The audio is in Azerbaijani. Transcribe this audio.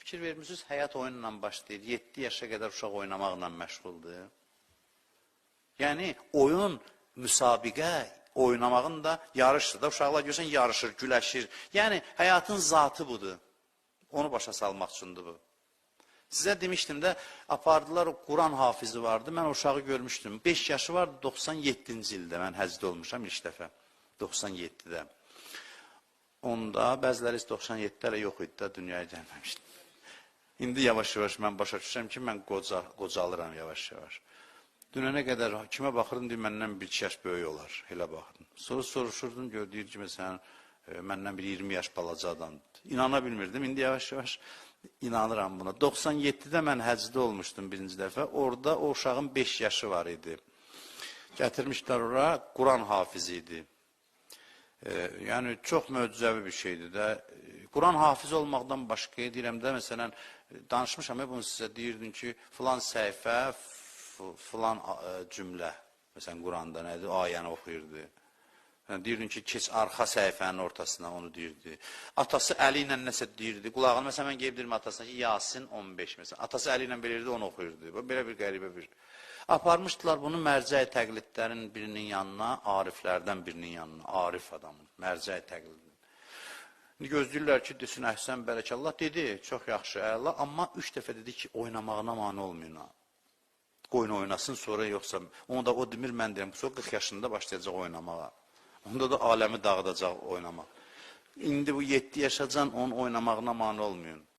Fikir vermişsiniz, həyat oyunla başlayır. 7 yaşa qədər uşaq oynamaqla məşğuldur. Yəni, oyun, müsabiqə, oynamağın da yarışdır da. Uşaqlar görsən, yarışır, güləşir. Yəni, həyatın zatı budur. Onu başa salmaq üçündür bu. Sizə demişdim də, apardılar, Quran hafizi vardı. Mən o uşağı görmüşdüm. 5 yaşı vardı, 97-ci ildə. Mən həcdə olmuşam ilk dəfə. 97-də. Onda, bəziləri 97-də yox idi də, dünyaya gəlməmişdim. İndi yavaş-yavaş mən başa düşürəm ki, mən qocalıram yavaş-yavaş. Dünənə qədər kimə baxırdım, deyir, məndən 1-2 yaş böyük olar, elə baxırdım. Sonra soruşurdum, deyir ki, məsələn, məndən bir 20 yaş balaca adamdır. İnana bilmirdim, indi yavaş-yavaş inanıram buna. 97-də mən həcdə olmuşdum birinci dəfə, orada o uşağın 5 yaşı var idi. Gətirmişlər ora, Quran hafizi idi. Yəni, çox möcüzəvi bir şeydir də. Quran hafiz olmaqdan başqa deyirəm də, məsələn, danışmışam, bunu sizə deyirdim ki, filan səhifə, filan cümlə, məsələn, Quranda nədir, ayəni oxuyurdu. Deyirdim ki, keç arxa səhifənin ortasına onu deyirdi. Atası əli ilə nəsə deyirdi, qulağını, məsələn, mən qeyb deyirəm atasına ki, Yasin 15, məsələn, atası əli ilə belirdi, onu oxuyurdu. Belə bir qəribə bir. Aparmışdılar bunu mərcəy təqlidlərin birinin yanına, ariflərdən birinin yanına, arif adamın, mərcəy təqlidin. Gözləyirlər ki, desin, əhsən, bərəkallah, dedi, çox yaxşı, əla, amma 3 dəfə dedi ki, oynamağına mani olmayın ha. Oyun oynasın, sonra yoxsa, onu da o demir, mən deyirəm, sonra 40 yaşında başlayacaq oynamağa. Onda da aləmi dağıdacaq oynamaq. İndi bu 7 yaşacan onun oynamağına mani olmayın.